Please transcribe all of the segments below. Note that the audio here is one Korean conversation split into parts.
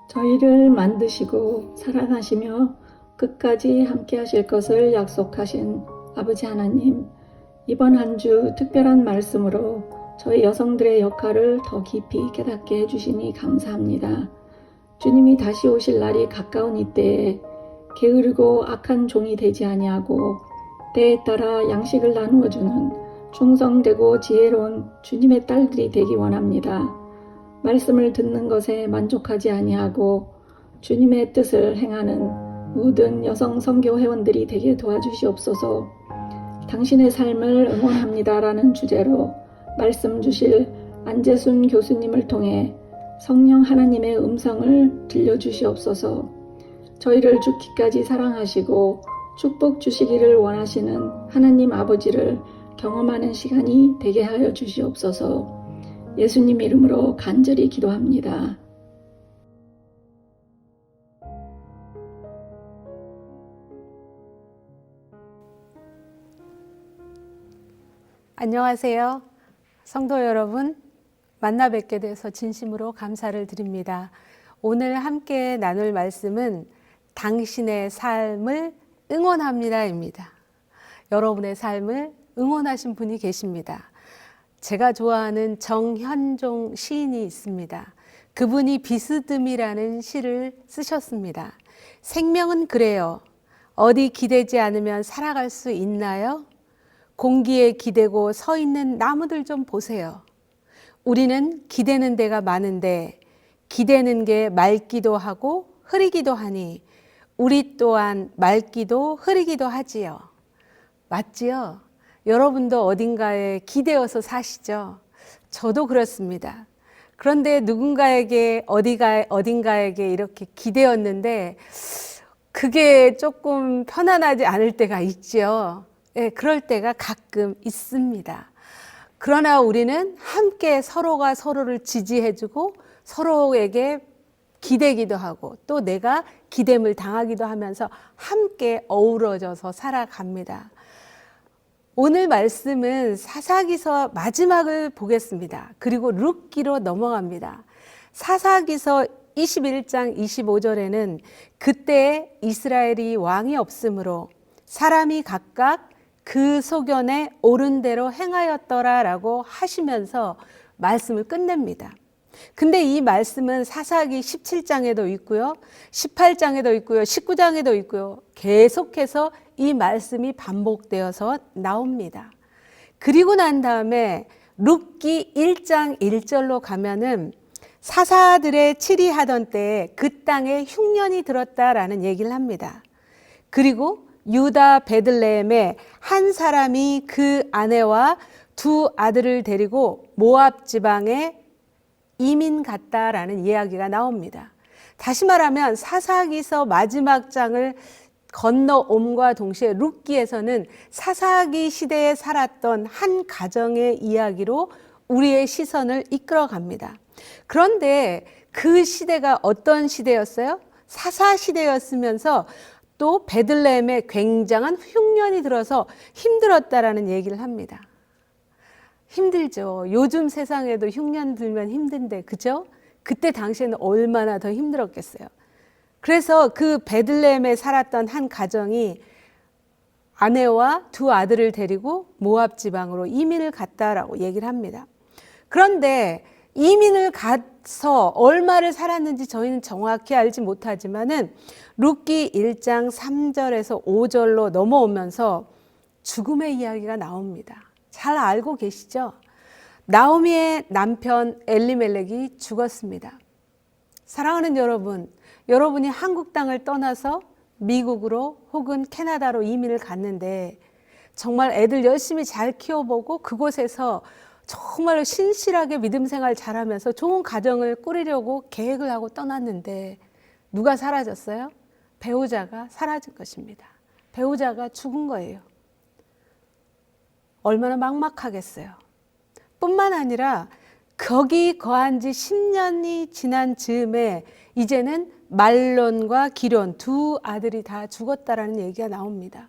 저희를 만드시고 사랑하시며 끝까지 함께 하실 것을 약속하신 아버지 하나님, 이번 한 주 특별한 말씀으로 저희 여성들의 역할을 더 깊이 깨닫게 해주시니 감사합니다. 주님이 다시 오실 날이 가까운 이때에 게으르고 악한 종이 되지 아니하고 때에 따라 양식을 나누어 주는 충성되고 지혜로운 주님의 딸들이 되기 원합니다. 말씀을 듣는 것에 만족하지 아니하고 주님의 뜻을 행하는 모든 여성 선교 회원들이 되게 도와주시옵소서. 당신의 삶을 응원합니다라는 주제로 말씀 주실 안재순 교수님을 통해 성령 하나님의 음성을 들려주시옵소서. 저희를 죽기까지 사랑하시고 축복 주시기를 원하시는 하나님 아버지를 경험하는 시간이 되게 하여 주시옵소서. 예수님 이름으로 간절히 기도합니다. 안녕하세요. 성도 여러분, 만나 뵙게 돼서 진심으로 감사를 드립니다. 오늘 함께 나눌 말씀은 당신의 삶을 응원합니다입니다. 여러분의 삶을 응원하신 분이 계십니다. 제가 좋아하는 정현종 시인이 있습니다. 그분이 비스듬이라는 시를 쓰셨습니다. 생명은 그래요. 어디 기대지 않으면 살아갈 수 있나요? 공기에 기대고 서 있는 나무들 좀 보세요. 우리는 기대는 데가 많은데 기대는 게 맑기도 하고 흐리기도 하니 우리 또한 맑기도 흐리기도 하지요. 맞지요? 여러분도 어딘가에 기대어서 사시죠? 저도 그렇습니다. 그런데 누군가에게 어딘가에게 이렇게 기대었는데 그게 조금 편안하지 않을 때가 있죠. 네, 그럴 때가 가끔 있습니다. 그러나 우리는 함께 서로가 서로를 지지해주고 서로에게 기대기도 하고 또 내가 기댐을 당하기도 하면서 함께 어우러져서 살아갑니다. 오늘 말씀은 사사기서 마지막을 보겠습니다. 그리고 룻기로 넘어갑니다. 사사기서 21장 25절에는 그때 이스라엘이 왕이 없으므로 사람이 각각 그 소견에 옳은 대로 행하였더라라고 하시면서 말씀을 끝냅니다. 근데 이 말씀은 사사기 17장에도 있고요, 18장에도 있고요, 19장에도 있고요. 계속해서 이 말씀이 반복되어서 나옵니다. 그리고 난 다음에 룻기 1장 1절로 가면은 사사들의 치리하던 때에 그 땅에 흉년이 들었다라는 얘기를 합니다. 그리고 유다 베들레헴에 한 사람이 그 아내와 두 아들을 데리고 모압 지방에 이민 갔다라는 이야기가 나옵니다. 다시 말하면 사사기서 마지막 장을 건너옴과 동시에 룻기에서는 사사기 시대에 살았던 한 가정의 이야기로 우리의 시선을 이끌어 갑니다. 그런데 그 시대가 어떤 시대였어요? 사사 시대였으면서 또 베들레헴에 굉장한 흉년이 들어서 힘들었다라는 얘기를 합니다. 힘들죠. 요즘 세상에도 흉년 들면 힘든데, 그죠? 그때 당시에는 얼마나 더 힘들었겠어요. 그래서 그 베들레헴에 살았던 한 가정이 아내와 두 아들을 데리고 모압 지방으로 이민을 갔다라고 얘기를 합니다. 그런데 이민을 가서 얼마를 살았는지 저희는 정확히 알지 못하지만은 룻기 1장 3절에서 5절로 넘어오면서 죽음의 이야기가 나옵니다. 잘 알고 계시죠? 나오미의 남편 엘리멜렉이 죽었습니다. 사랑하는 여러분, 여러분이 한국 땅을 떠나서 미국으로 혹은 캐나다로 이민을 갔는데 정말 애들 열심히 잘 키워보고 그곳에서 정말 신실하게 믿음 생활 잘하면서 좋은 가정을 꾸리려고 계획을 하고 떠났는데 누가 사라졌어요? 배우자가 사라진 것입니다. 배우자가 죽은 거예요. 얼마나 막막하겠어요. 뿐만 아니라 거기 거한 지 10년이 지난 즈음에 이제는 말론과 기론 두 아들이 다 죽었다라는 얘기가 나옵니다.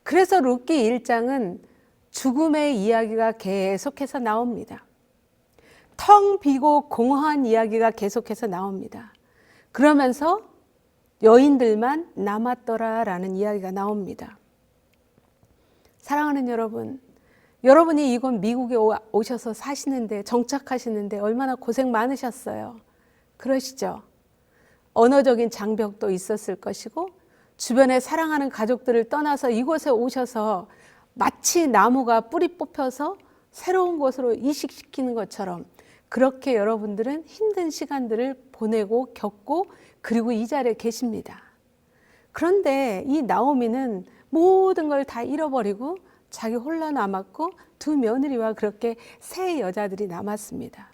그래서 룻기 1장은 죽음의 이야기가 계속해서 나옵니다. 텅 비고 공허한 이야기가 계속해서 나옵니다. 그러면서 여인들만 남았더라라는 이야기가 나옵니다. 사랑하는 여러분, 여러분이 이곳 미국에 오셔서 사시는데, 정착하시는데 얼마나 고생 많으셨어요. 그러시죠? 언어적인 장벽도 있었을 것이고, 주변에 사랑하는 가족들을 떠나서 이곳에 오셔서 마치 나무가 뿌리 뽑혀서 새로운 곳으로 이식시키는 것처럼 그렇게 여러분들은 힘든 시간들을 보내고 겪고 그리고 이 자리에 계십니다. 그런데 이 나오미는 모든 걸 다 잃어버리고 자기 홀로 남았고 두 며느리와 그렇게 세 여자들이 남았습니다.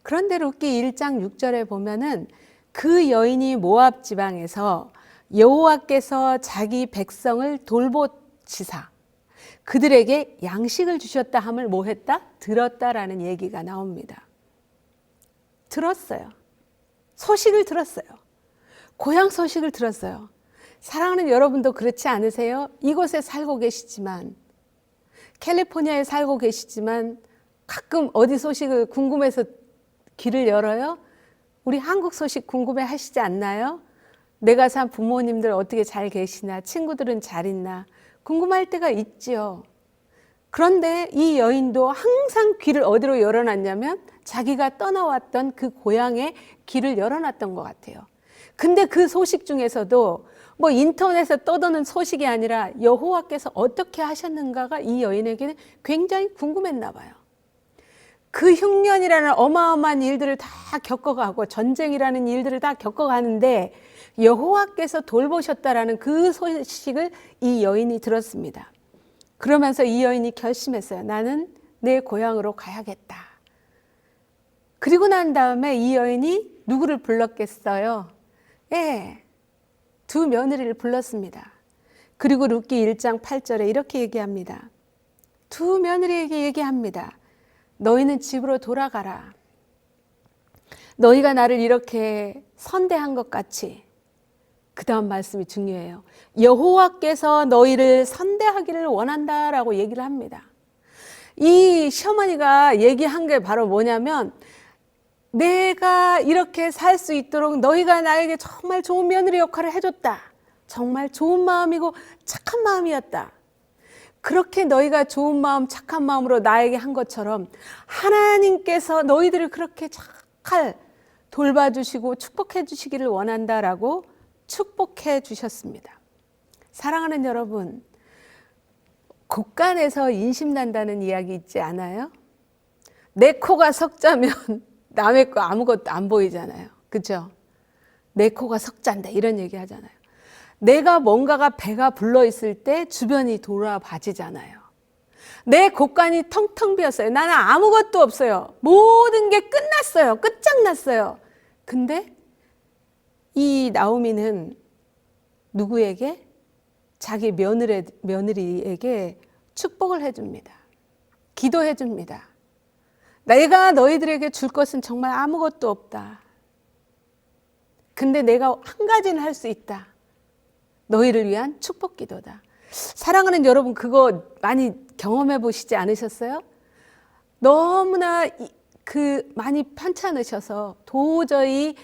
그런데 룻기 1장 6절에 보면은 그 여인이 모압 지방에서 여호와께서 자기 백성을 돌보시사 그들에게 양식을 주셨다 함을 뭐 했다? 들었다라는 얘기가 나옵니다. 들었어요. 소식을 들었어요. 고향 소식을 들었어요. 사랑하는 여러분도 그렇지 않으세요? 이곳에 살고 계시지만, 캘리포니아에 살고 계시지만 가끔 어디 소식을 궁금해서 귀를 열어요? 우리 한국 소식 궁금해 하시지 않나요? 내가 산 부모님들 어떻게 잘 계시나, 친구들은 잘 있나 궁금할 때가 있지요. 그런데 이 여인도 항상 귀를 어디로 열어놨냐면 자기가 떠나왔던 그 고향에 귀를 열어놨던 것 같아요. 근데 그 소식 중에서도 뭐 인터넷에 떠도는 소식이 아니라 여호와께서 어떻게 하셨는가가 이 여인에게는 굉장히 궁금했나 봐요. 그 흉년이라는 어마어마한 일들을 다 겪어가고 전쟁이라는 일들을 다 겪어가는데 여호와께서 돌보셨다라는 그 소식을 이 여인이 들었습니다. 그러면서 이 여인이 결심했어요. 나는 내 고향으로 가야겠다. 그리고 난 다음에 이 여인이 누구를 불렀겠어요? 예, 두 며느리를 불렀습니다. 그리고 룻기 1장 8절에 이렇게 얘기합니다. 두 며느리에게 얘기합니다. 너희는 집으로 돌아가라. 너희가 나를 이렇게 선대한 것 같이. 그 다음 말씀이 중요해요. 여호와께서 너희를 선대하기를 원한다라고 얘기를 합니다. 이 시어머니가 얘기한 게 바로 뭐냐면 내가 이렇게 살 수 있도록 너희가 나에게 정말 좋은 며느리 역할을 해줬다. 정말 좋은 마음이고 착한 마음이었다. 그렇게 너희가 좋은 마음, 착한 마음으로 나에게 한 것처럼 하나님께서 너희들을 그렇게 잘 돌봐주시고 축복해 주시기를 원한다라고 축복해 주셨습니다. 사랑하는 여러분, 곳간에서 인심 난다는 이야기 있지 않아요? 내 코가 석자면 남의 거 아무것도 안 보이잖아요. 그죠? 내 코가 석자인데 이런 얘기 하잖아요. 내가 뭔가가 배가 불러 있을 때 주변이 돌아봐지잖아요. 내 곳간이 텅텅 비었어요. 나는 아무것도 없어요. 모든 게 끝났어요. 끝장났어요. 근데 이 나오미는 누구에게? 자기 며느리에게 축복을 해줍니다. 기도해줍니다. 내가 너희들에게 줄 것은 정말 아무것도 없다. 근데 내가 한 가지는 할 수 있다. 너희를 위한 축복 기도다. 사랑하는 여러분, 그거 많이 경험해 보시지 않으셨어요? 너무나 많이 편찮으셔서 도저히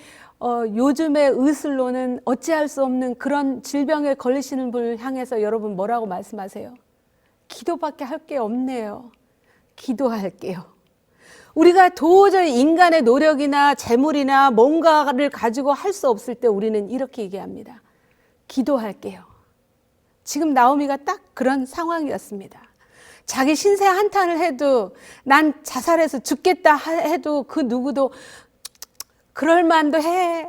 요즘의 의술로는 어찌할 수 없는 그런 질병에 걸리시는 분을 향해서 여러분 뭐라고 말씀하세요? 기도밖에 할 게 없네요. 기도할게요. 우리가 도저히 인간의 노력이나 재물이나 뭔가를 가지고 할 수 없을 때 우리는 이렇게 얘기합니다. 기도할게요. 지금 나오미가 딱 그런 상황이었습니다. 자기 신세 한탄을 해도 난 자살해서 죽겠다 해도 그 누구도 그럴 만도 해.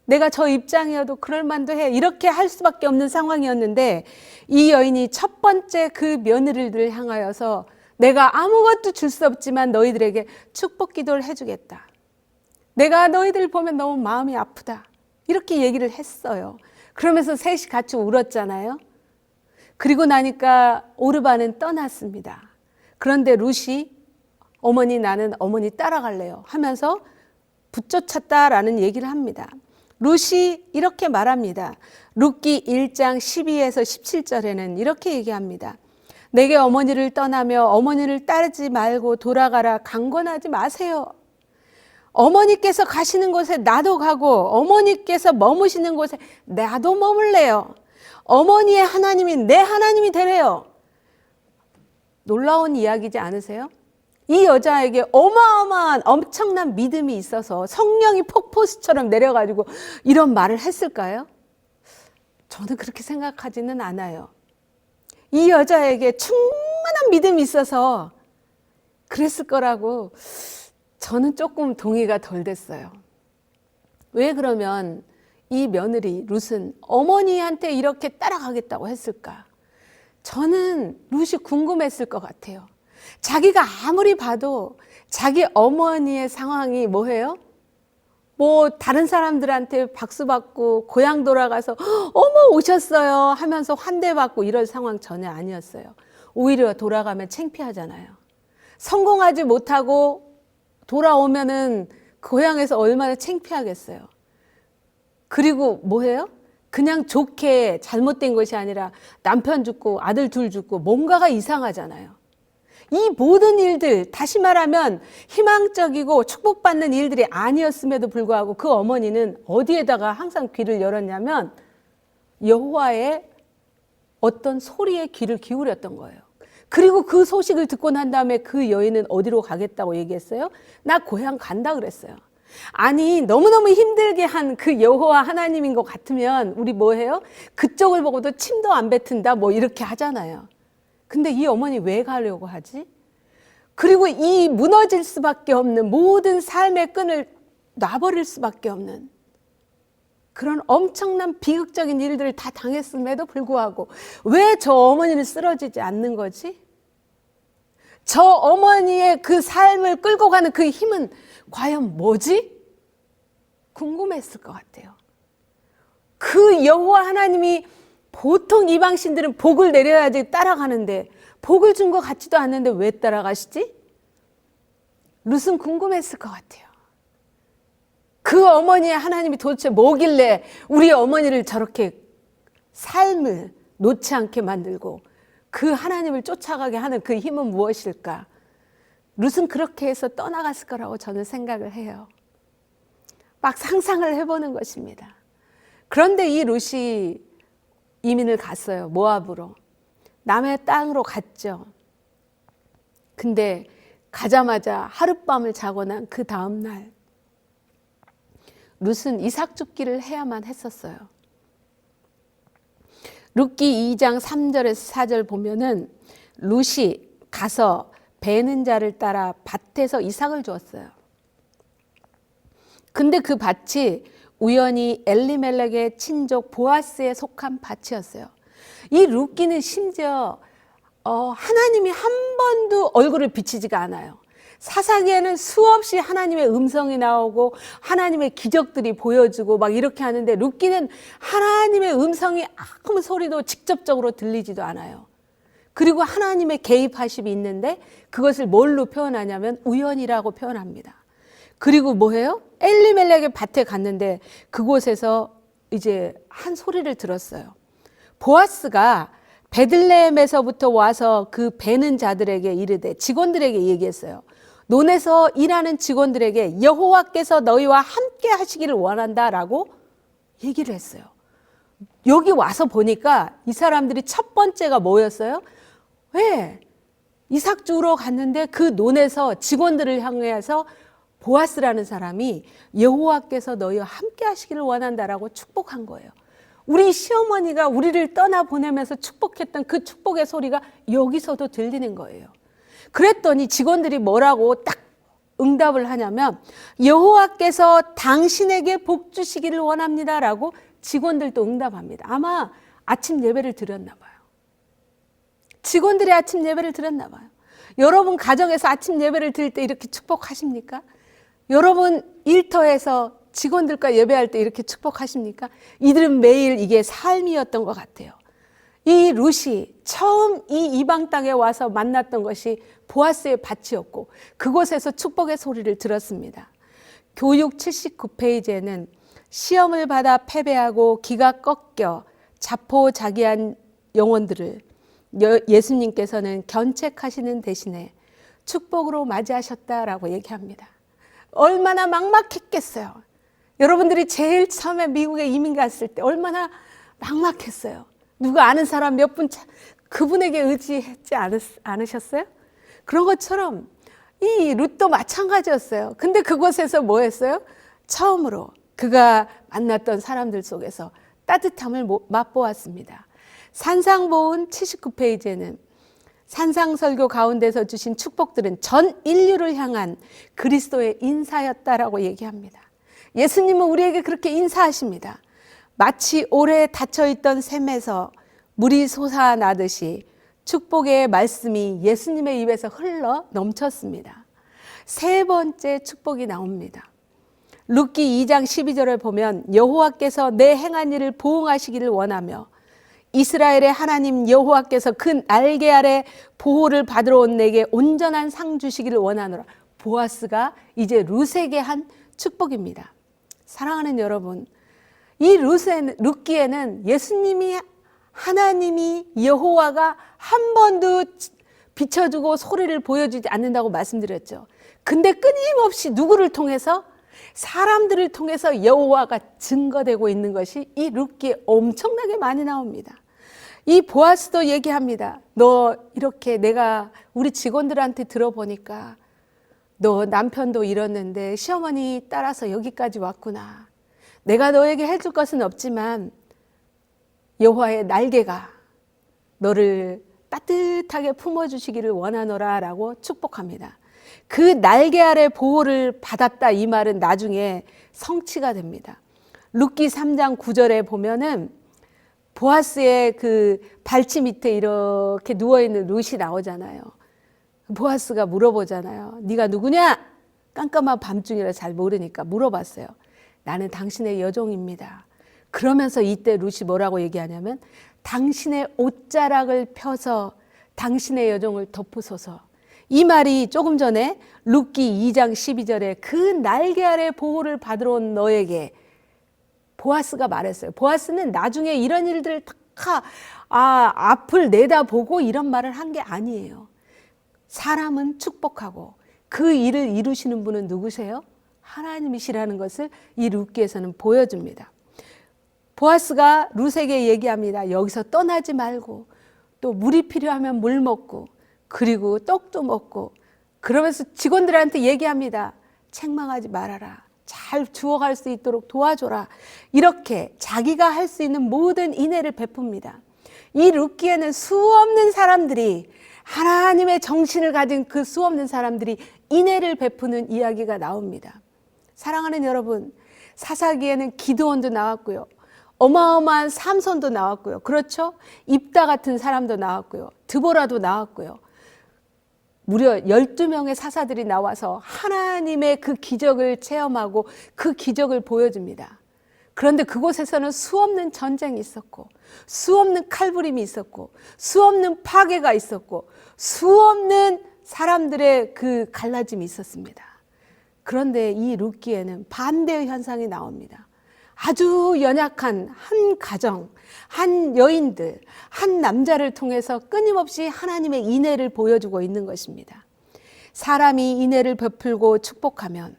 내가 저 입장이어도 그럴 만도 해. 이렇게 할 수밖에 없는 상황이었는데 이 여인이 첫 번째 그 며느리들을 향하여서 내가 아무것도 줄 수 없지만 너희들에게 축복 기도를 해주겠다. 내가 너희들 보면 너무 마음이 아프다. 이렇게 얘기를 했어요. 그러면서 셋이 같이 울었잖아요. 그리고 나니까 오르바는 떠났습니다. 그런데 룻이 어머니 나는 어머니 따라갈래요 하면서 붙쫓았다라는 얘기를 합니다. 룻이 이렇게 말합니다. 룻기 1장 12에서 17절에는 이렇게 얘기합니다. 내게 어머니를 떠나며 어머니를 따르지 말고 돌아가라. 강권하지 마세요. 어머니께서 가시는 곳에 나도 가고 어머니께서 머무시는 곳에 나도 머물래요. 어머니의 하나님이 내 하나님이 되래요. 놀라운 이야기지 않으세요? 이 여자에게 어마어마한 엄청난 믿음이 있어서 성령이 폭포수처럼 내려가지고 이런 말을 했을까요? 저는 그렇게 생각하지는 않아요. 이 여자에게 충만한 믿음이 있어서 그랬을 거라고 저는 조금 동의가 덜 됐어요. 왜 그러면 이 며느리 룻은 어머니한테 이렇게 따라가겠다고 했을까? 저는 룻이 궁금했을 것 같아요. 자기가 아무리 봐도 자기 어머니의 상황이 뭐예요? 뭐 다른 사람들한테 박수 받고 고향 돌아가서 어머 오셨어요 하면서 환대받고 이럴 상황 전혀 아니었어요. 오히려 돌아가면 창피하잖아요. 성공하지 못하고 돌아오면은 고향에서 얼마나 창피하겠어요. 그리고 뭐예요? 그냥 좋게 잘못된 것이 아니라 남편 죽고 아들 둘 죽고 뭔가가 이상하잖아요. 이 모든 일들, 다시 말하면 희망적이고 축복받는 일들이 아니었음에도 불구하고 그 어머니는 어디에다가 항상 귀를 열었냐면 여호와의 어떤 소리에 귀를 기울였던 거예요. 그리고 그 소식을 듣고 난 다음에 그 여인은 어디로 가겠다고 얘기했어요? 나 고향 간다 그랬어요. 아니 너무너무 힘들게 한 그 여호와 하나님인 것 같으면 우리 뭐 해요? 그쪽을 보고도 침도 안 뱉은다 뭐 이렇게 하잖아요. 근데 이 어머니 왜 가려고 하지? 그리고 이 무너질 수밖에 없는 모든 삶의 끈을 놔버릴 수밖에 없는 그런 엄청난 비극적인 일들을 다 당했음에도 불구하고 왜 저 어머니는 쓰러지지 않는 거지? 저 어머니의 그 삶을 끌고 가는 그 힘은 과연 뭐지? 궁금했을 것 같아요. 그 여호와 하나님이 보통 이방신들은 복을 내려야지 따라가는데 복을 준 것 같지도 않는데 왜 따라가시지? 룻은 궁금했을 것 같아요. 그 어머니의 하나님이 도대체 뭐길래 우리 어머니를 저렇게 삶을 놓지 않게 만들고 그 하나님을 쫓아가게 하는 그 힘은 무엇일까? 룻은 그렇게 해서 떠나갔을 거라고 저는 생각을 해요. 막 상상을 해보는 것입니다. 그런데 이 룻이 이민을 갔어요. 모압으로. 남의 땅으로 갔죠. 근데 가자마자 하룻밤을 자고 난 그 다음 날 룻은 이삭 줍기를 해야만 했었어요. 룻기 2장 3절에서 4절 보면은 룻이 가서 베는 자를 따라 밭에서 이삭을 주었어요. 근데 그 밭이 우연히 엘리멜렉의 친족 보아스에 속한 밭이었어요. 이 룻기는 심지어 하나님이 한 번도 얼굴을 비치지가 않아요. 사사기에는 수없이 하나님의 음성이 나오고 하나님의 기적들이 보여주고 막 이렇게 하는데 룻기는 하나님의 음성이 아무 소리도 직접적으로 들리지도 않아요. 그리고 하나님의 개입하심이 있는데 그것을 뭘로 표현하냐면 우연이라고 표현합니다. 그리고 뭐예요? 엘리멜렉의 밭에 갔는데 그곳에서 이제 한 소리를 들었어요. 보아스가 베들레헴에서부터 와서 그 베는 자들에게 이르되 직원들에게 얘기했어요. 논에서 일하는 직원들에게 여호와께서 너희와 함께 하시기를 원한다라고 얘기를 했어요. 여기 와서 보니까 이 사람들이 첫 번째가 뭐였어요? 왜? 이삭 주우러 갔는데 그 논에서 직원들을 향해서 보아스라는 사람이 여호와께서 너희와 함께 하시기를 원한다라고 축복한 거예요. 우리 시어머니가 우리를 떠나보내면서 축복했던 그 축복의 소리가 여기서도 들리는 거예요. 그랬더니 직원들이 뭐라고 딱 응답을 하냐면 여호와께서 당신에게 복 주시기를 원합니다라고 직원들도 응답합니다. 아마 아침 예배를 드렸나 봐요. 직원들이 아침 예배를 드렸나 봐요. 여러분 가정에서 아침 예배를 드릴 때 이렇게 축복하십니까? 여러분 일터에서 직원들과 예배할 때 이렇게 축복하십니까? 이들은 매일 이게 삶이었던 것 같아요. 이 룻이 처음 이 이방 땅에 와서 만났던 것이 보아스의 밭이었고 그곳에서 축복의 소리를 들었습니다. 교육 79페이지에는 시험을 받아 패배하고 기가 꺾여 자포자기한 영혼들을 예수님께서는 견책하시는 대신에 축복으로 맞이하셨다라고 얘기합니다. 얼마나 막막했겠어요. 여러분들이 제일 처음에 미국에 이민 갔을 때 얼마나 막막했어요. 누가 아는 사람 몇 분 그분에게 의지했지 않으셨어요? 그런 것처럼 이 룻도 마찬가지였어요. 근데 그곳에서 뭐 했어요? 처음으로 그가 만났던 사람들 속에서 따뜻함을 맛보았습니다. 산상보훈 79페이지에는 산상설교 가운데서 주신 축복들은 전 인류를 향한 그리스도의 인사였다라고 얘기합니다. 예수님은 우리에게 그렇게 인사하십니다. 마치 오래 닫혀있던 샘에서 물이 솟아나듯이 축복의 말씀이 예수님의 입에서 흘러 넘쳤습니다. 세 번째 축복이 나옵니다. 룻기 2장 12절을 보면 여호와께서 내 행한 일을 보응하시기를 원하며 이스라엘의 하나님 여호와께서 그 날개 아래 보호를 받으러 온 내게 온전한 상 주시기를 원하노라. 보아스가 이제 룻에게 한 축복입니다. 사랑하는 여러분, 이 룻기에는 예수님이 하나님이 여호와가 한 번도 비춰주고 소리를 보여주지 않는다고 말씀드렸죠. 근데 끊임없이 누구를 통해서? 사람들을 통해서 여호와가 증거되고 있는 것이 이 룻기에 엄청나게 많이 나옵니다. 이 보아스도 얘기합니다. 너 이렇게 내가 우리 직원들한테 들어보니까 너 남편도 잃었는데 시어머니 따라서 여기까지 왔구나. 내가 너에게 해줄 것은 없지만 여호와의 날개가 너를 따뜻하게 품어주시기를 원하노라 라고 축복합니다. 그 날개 아래 보호를 받았다 이 말은 나중에 성취가 됩니다. 룻기 3장 9절에 보면은 보아스의 그 발치 밑에 이렇게 누워있는 룻이 나오잖아요. 보아스가 물어보잖아요. 네가 누구냐? 깜깜한 밤중이라 잘 모르니까 물어봤어요. 나는 당신의 여종입니다. 그러면서 이때 룻이 뭐라고 얘기하냐면 당신의 옷자락을 펴서 당신의 여종을 덮으소서. 이 말이 조금 전에 룻기 2장 12절에 그 날개 아래 보호를 받으러 온 너에게 보아스가 말했어요. 보아스는 나중에 이런 일들을 다 앞을 내다보고 이런 말을 한 게 아니에요. 사람은 축복하고 그 일을 이루시는 분은 누구세요? 하나님이시라는 것을 이 룻기에서는 보여줍니다. 보아스가 룻에게 얘기합니다. 여기서 떠나지 말고 또 물이 필요하면 물 먹고 그리고 떡도 먹고 그러면서 직원들한테 얘기합니다. 책망하지 말아라. 잘 주워갈 수 있도록 도와줘라. 이렇게 자기가 할 수 있는 모든 인애를 베풉니다. 이 룻기에는 수없는 사람들이 하나님의 정신을 가진 그 수없는 사람들이 인애를 베푸는 이야기가 나옵니다. 사랑하는 여러분, 사사기에는 기드온도 나왔고요. 어마어마한 삼손도 나왔고요. 그렇죠? 입다 같은 사람도 나왔고요. 드보라도 나왔고요. 무려 12명의 사사들이 나와서 하나님의 그 기적을 체험하고 그 기적을 보여줍니다. 그런데 그곳에서는 수없는 전쟁이 있었고 수없는 칼부림이 있었고 수없는 파괴가 있었고 수없는 사람들의 그 갈라짐이 있었습니다. 그런데 이 룻기에는 반대의 현상이 나옵니다. 아주 연약한 한 가정, 한 여인들, 한 남자를 통해서 끊임없이 하나님의 인애를 보여주고 있는 것입니다. 사람이 인애를 베풀고 축복하면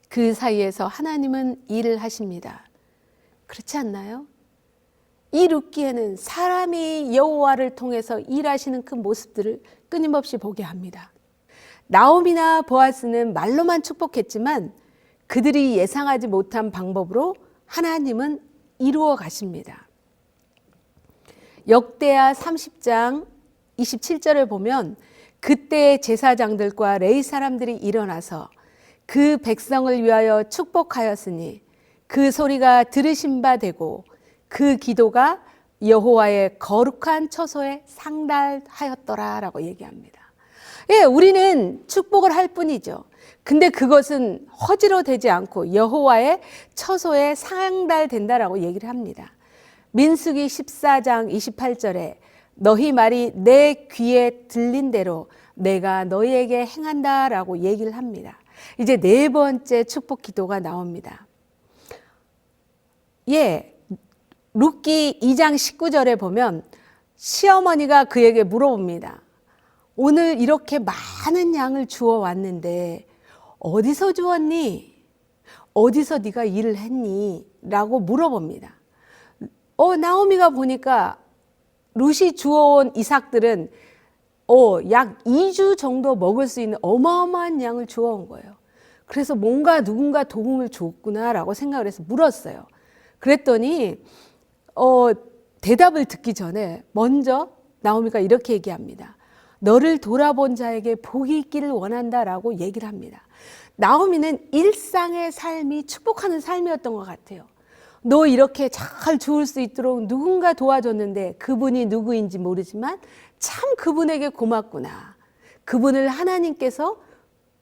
그 사이에서 하나님은 일을 하십니다. 그렇지 않나요? 이 룻기에는 사람이 여호와를 통해서 일하시는 그 모습들을 끊임없이 보게 합니다. 나오미나 보아스는 말로만 축복했지만 그들이 예상하지 못한 방법으로 하나님은 이루어 가십니다. 역대하 30장 27절을 보면 그때 제사장들과 레위 사람들이 일어나서 그 백성을 위하여 축복하였으니 그 소리가 들으신 바 되고 그 기도가 여호와의 거룩한 처소에 상달하였더라라고 얘기합니다. 예, 우리는 축복을 할 뿐이죠. 근데 그것은 허지로 되지 않고 여호와의 처소에 상달된다라고 얘기를 합니다. 민수기 14장 28절에 너희 말이 내 귀에 들린 대로 내가 너희에게 행한다라고 얘기를 합니다. 이제 네 번째 축복 기도가 나옵니다. 예, 룻기 2장 19절에 보면 시어머니가 그에게 물어봅니다. 오늘 이렇게 많은 양을 주워 왔는데 어디서 주웠니? 어디서 네가 일을 했니? 라고 물어봅니다. 나오미가 보니까 룻이 주워온 이삭들은 약 2주 정도 먹을 수 있는 어마어마한 양을 주워온 거예요. 그래서 뭔가 누군가 도움을 줬구나라고 생각을 해서 물었어요. 그랬더니 대답을 듣기 전에 먼저 나오미가 이렇게 얘기합니다. 너를 돌아본 자에게 복이 있기를 원한다라고 얘기를 합니다. 나오미는 일상의 삶이 축복하는 삶이었던 것 같아요. 너 이렇게 잘 주울 수 있도록 누군가 도와줬는데 그분이 누구인지 모르지만 참 그분에게 고맙구나. 그분을 하나님께서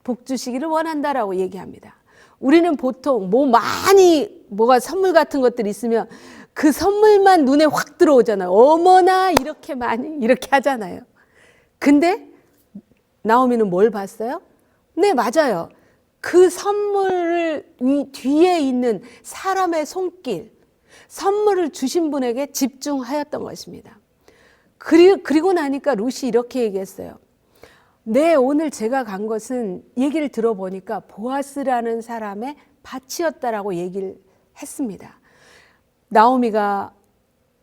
복 주시기를 원한다라고 얘기합니다. 우리는 보통 뭐가 선물 같은 것들이 있으면 그 선물만 눈에 확 들어오잖아요. 어머나 이렇게 많이 이렇게 하잖아요. 근데 나오미는 뭘 봤어요? 네, 맞아요. 그 선물을 뒤에 있는 사람의 손길, 선물을 주신 분에게 집중하였던 것입니다. 그리고 나니까 룻이 이렇게 얘기했어요. 네, 오늘 제가 간 것은 얘기를 들어보니까 보아스라는 사람의 밭이었다라고 얘기를 했습니다. 나오미가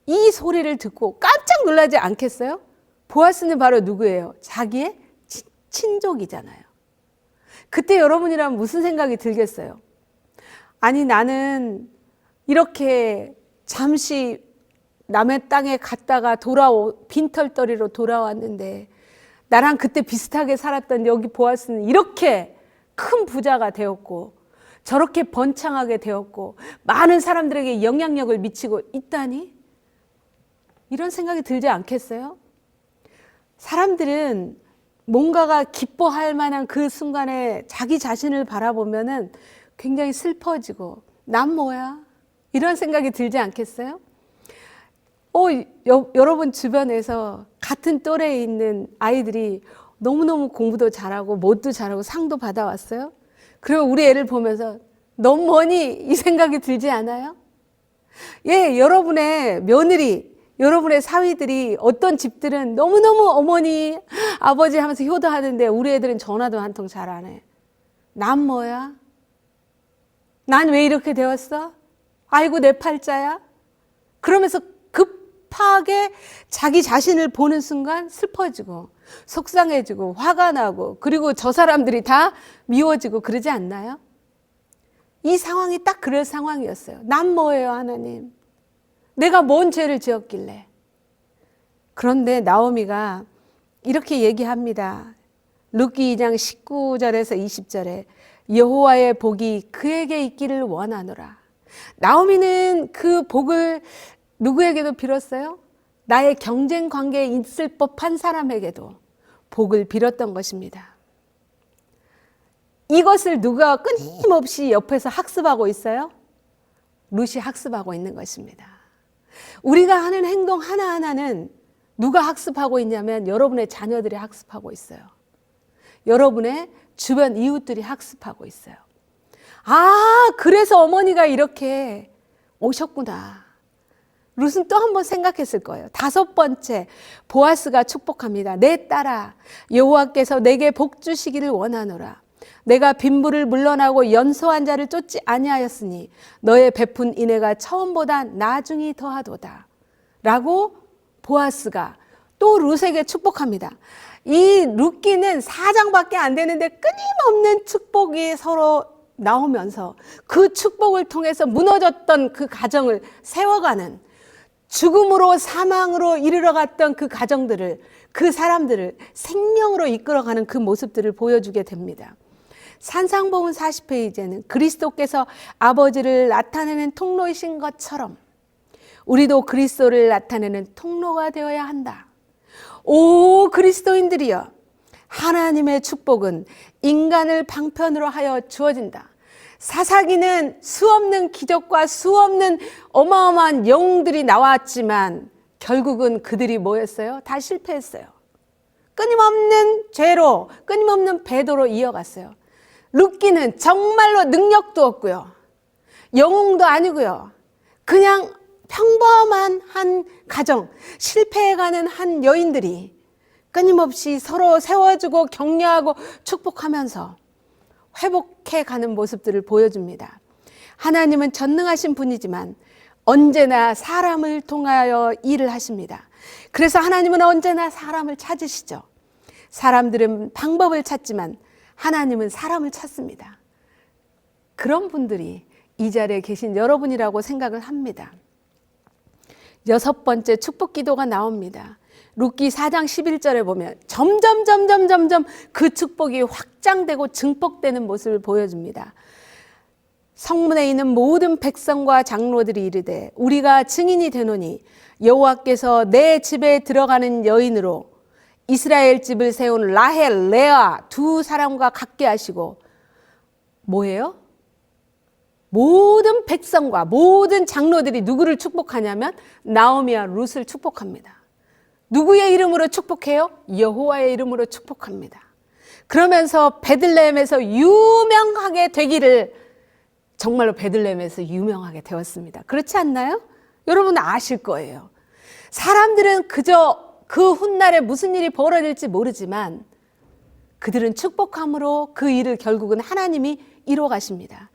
이 소리를 듣고 깜짝 놀라지 않겠어요? 보아스는 바로 누구예요? 자기의 친족이잖아요. 그때 여러분이라면 무슨 생각이 들겠어요? 아니, 나는 이렇게 잠시 남의 땅에 갔다가 빈털터리로 돌아왔는데 나랑 그때 비슷하게 살았던 여기 보아스는 이렇게 큰 부자가 되었고 저렇게 번창하게 되었고 많은 사람들에게 영향력을 미치고 있다니? 이런 생각이 들지 않겠어요? 사람들은 뭔가가 기뻐할 만한 그 순간에 자기 자신을 바라보면은 굉장히 슬퍼지고 난 뭐야? 이런 생각이 들지 않겠어요? 여러분 주변에서 같은 또래에 있는 아이들이 너무너무 공부도 잘하고 뭣도 잘하고 상도 받아왔어요? 그리고 우리 애를 보면서 넌 뭐니? 이 생각이 들지 않아요? 예, 여러분의 며느리, 여러분의 사위들이 어떤 집들은 너무너무 어머니, 아버지 하면서 효도하는데 우리 애들은 전화도 한 통 잘 안 해. 난 뭐야? 난 왜 이렇게 되었어? 아이고 내 팔자야? 그러면서 급하게 자기 자신을 보는 순간 슬퍼지고 속상해지고 화가 나고 그리고 저 사람들이 다 미워지고 그러지 않나요? 이 상황이 딱 그럴 상황이었어요. 난 뭐예요, 하나님? 내가 뭔 죄를 지었길래? 그런데 나오미가 이렇게 얘기합니다. 룻기 2장 19절에서 20절에 여호와의 복이 그에게 있기를 원하노라. 나오미는 그 복을 누구에게도 빌었어요? 나의 경쟁 관계에 있을 법한 사람에게도 복을 빌었던 것입니다. 이것을 누가 끊임없이 옆에서 학습하고 있어요? 룻이 학습하고 있는 것입니다. 우리가 하는 행동 하나하나는 누가 학습하고 있냐면 여러분의 자녀들이 학습하고 있어요. 여러분의 주변 이웃들이 학습하고 있어요. 아, 그래서 어머니가 이렇게 오셨구나. 룻은 또 한 번 생각했을 거예요. 5번째, 보아스가 축복합니다. 내 딸아, 여호와께서 내게 복 주시기를 원하노라. 내가 빈부를 물러나고 연소한 자를 쫓지 아니하였으니 너의 베푼 인애가 처음보다 나중이 더하도다. 라고 보아스가 또 룻에게 축복합니다. 이 룻기는 4장밖에 안 되는데 끊임없는 축복이 서로 나오면서 그 축복을 통해서 무너졌던 그 가정을 세워가는, 죽음으로 사망으로 이르러갔던 그 가정들을, 그 사람들을 생명으로 이끌어가는 그 모습들을 보여주게 됩니다. 산상보훈 40페이지에는 그리스도께서 아버지를 나타내는 통로이신 것처럼 우리도 그리스도를 나타내는 통로가 되어야 한다. 오 그리스도인들이여, 하나님의 축복은 인간을 방편으로 하여 주어진다. 사사기는 수없는 기적과 수없는 어마어마한 영웅들이 나왔지만 결국은 그들이 뭐였어요? 다 실패했어요. 끊임없는 죄로, 끊임없는 배도로 이어갔어요. 룻기는 정말로 능력도 없고요, 영웅도 아니고요, 그냥 평범한 한 가정, 실패해가는 한 여인들이 끊임없이 서로 세워주고 격려하고 축복하면서 회복해 가는 모습들을 보여줍니다. 하나님은 전능하신 분이지만 언제나 사람을 통하여 일을 하십니다. 그래서 하나님은 언제나 사람을 찾으시죠. 사람들은 방법을 찾지만 하나님은 사람을 찾습니다. 그런 분들이 이 자리에 계신 여러분이라고 생각을 합니다. 6번째 축복 기도가 나옵니다. 룻기 4장 11절에 보면 점점 그 축복이 확장되고 증폭되는 모습을 보여줍니다. 성문에 있는 모든 백성과 장로들이 이르되 우리가 증인이 되노니 여호와께서 내 집에 들어가는 여인으로 이스라엘 집을 세운 라헬, 레아 두 사람과 같게 하시고 뭐예요? 모든 백성과 모든 장로들이 누구를 축복하냐면 나오미와 룻을 축복합니다. 누구의 이름으로 축복해요? 여호와의 이름으로 축복합니다. 그러면서 베들레헴에서 유명하게 되기를, 정말로 베들레헴에서 유명하게 되었습니다. 그렇지 않나요? 여러분 아실 거예요. 사람들은 그저 그 훗날에 무슨 일이 벌어질지 모르지만 그들은 축복함으로 그 일을 결국은 하나님이 이루어 가십니다.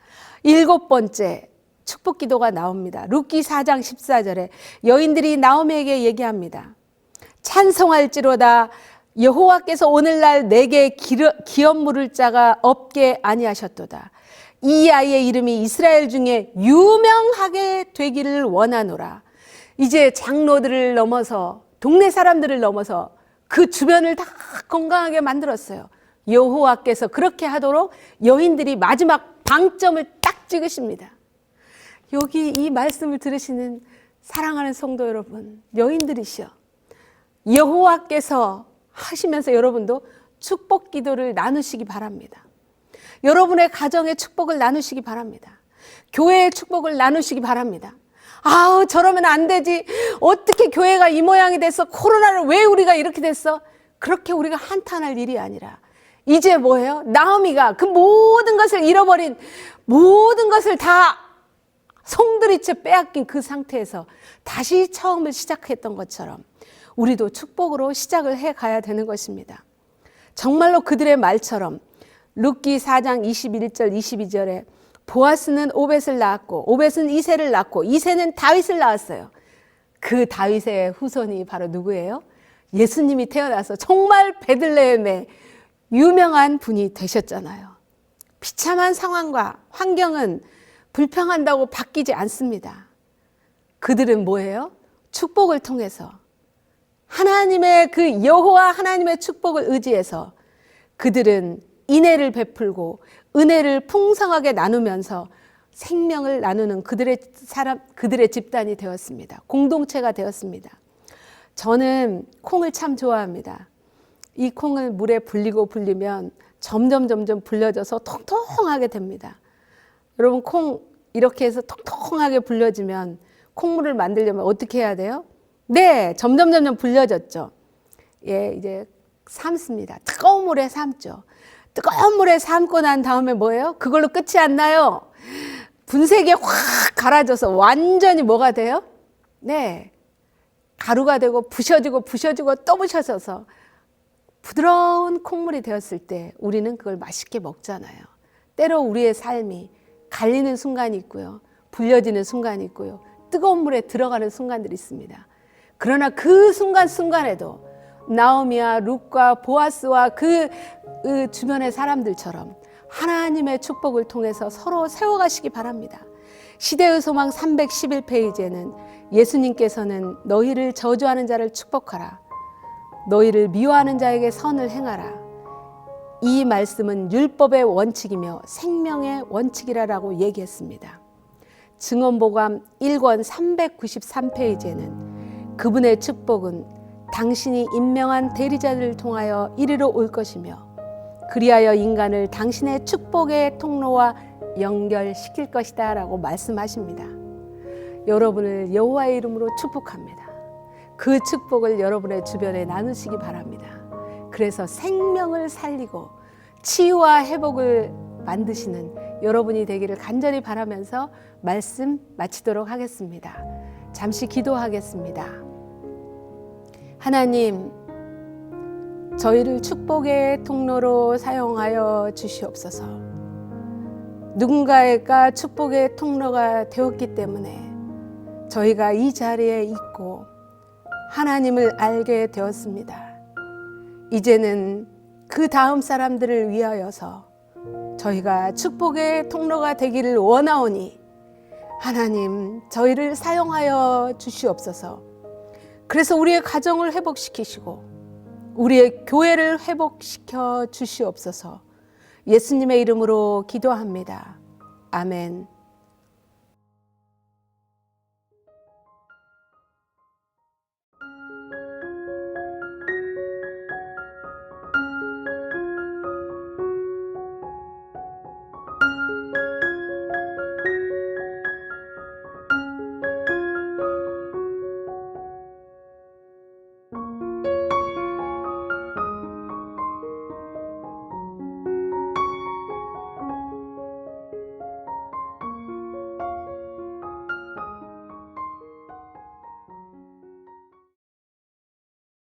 7번째 축복 기도가 나옵니다. 룻기 4장 14절에 여인들이 나오미에게 얘기합니다. 찬송할지로다 여호와께서 오늘날 내게 기업 물을 자가 없게 아니하셨도다. 이 아이의 이름이 이스라엘 중에 유명하게 되기를 원하노라. 이제 장로들을 넘어서 동네 사람들을 넘어서 그 주변을 다 건강하게 만들었어요. 여호와께서 그렇게 하도록 여인들이 마지막 방점을 딱 찍으십니다. 여기 이 말씀을 들으시는 사랑하는 성도 여러분, 여인들이시여, 여호와께서 하시면서 여러분도 축복 기도를 나누시기 바랍니다. 여러분의 가정의 축복을 나누시기 바랍니다. 교회의 축복을 나누시기 바랍니다. 아우, 저러면 안 되지. 어떻게 교회가 이 모양이 됐어? 코로나를 왜 우리가 이렇게 됐어? 그렇게 우리가 한탄할 일이 아니라 이제 뭐예요? 나오미가 그 모든 것을 잃어버린, 모든 것을 다 송두리째 빼앗긴 그 상태에서 다시 처음을 시작했던 것처럼 우리도 축복으로 시작을 해 가야 되는 것입니다. 정말로 그들의 말처럼 룻기 4장 21절 22절에 보아스는 오벳을 낳았고 오벳은 이새를 낳고 이새는 다윗을 낳았어요. 그 다윗의 후손이 바로 누구예요? 예수님이 태어나서 정말 베들레헴의 유명한 분이 되셨잖아요. 비참한 상황과 환경은 불평한다고 바뀌지 않습니다. 그들은 뭐예요? 축복을 통해서 하나님의 그 여호와 하나님의 축복을 의지해서 그들은 인애를 베풀고 은혜를 풍성하게 나누면서 생명을 나누는 그들의 집단이 되었습니다. 공동체가 되었습니다. 저는 콩을 참 좋아합니다. 이 콩을 물에 불리면 점점 불려져서 통통하게 됩니다. 여러분, 콩 이렇게 해서 통통하게 불려지면 콩물을 만들려면 어떻게 해야 돼요? 네, 점점 불려졌죠. 예, 이제 삶습니다. 뜨거운 물에 삶죠. 뜨거운 물에 삶고 난 다음에 뭐예요? 그걸로 끝이 안 나요. 분쇄기에 확 갈아져서 완전히 뭐가 돼요? 네, 가루가 되고 부셔지고 또 부셔져서 부드러운 콩물이 되었을 때 우리는 그걸 맛있게 먹잖아요. 때로 우리의 삶이 갈리는 순간이 있고요. 불려지는 순간이 있고요. 뜨거운 물에 들어가는 순간들이 있습니다. 그러나 그 순간에도 나오미와 룻과 보아스와 그 주변의 사람들처럼 하나님의 축복을 통해서 서로 세워가시기 바랍니다. 시대의 소망 311페이지에는 예수님께서는 너희를 저주하는 자를 축복하라. 너희를 미워하는 자에게 선을 행하라. 이 말씀은 율법의 원칙이며 생명의 원칙이라고 얘기했습니다. 증언보감 1권 393페이지에는 그분의 축복은 당신이 임명한 대리자들을 통하여 이리로 올 것이며 그리하여 인간을 당신의 축복의 통로와 연결시킬 것이다 라고 말씀하십니다. 여러분을 여호와의 이름으로 축복합니다. 그 축복을 여러분의 주변에 나누시기 바랍니다. 그래서 생명을 살리고 치유와 회복을 만드시는 여러분이 되기를 간절히 바라면서 말씀 마치도록 하겠습니다. 잠시 기도하겠습니다. 하나님, 저희를 축복의 통로로 사용하여 주시옵소서. 누군가가 축복의 통로가 되었기 때문에 저희가 이 자리에 있고 하나님을 알게 되었습니다. 이제는 그 다음 사람들을 위하여서 저희가 축복의 통로가 되기를 원하오니 하나님 저희를 사용하여 주시옵소서. 그래서 우리의 가정을 회복시키시고 우리의 교회를 회복시켜 주시옵소서. 예수님의 이름으로 기도합니다. 아멘.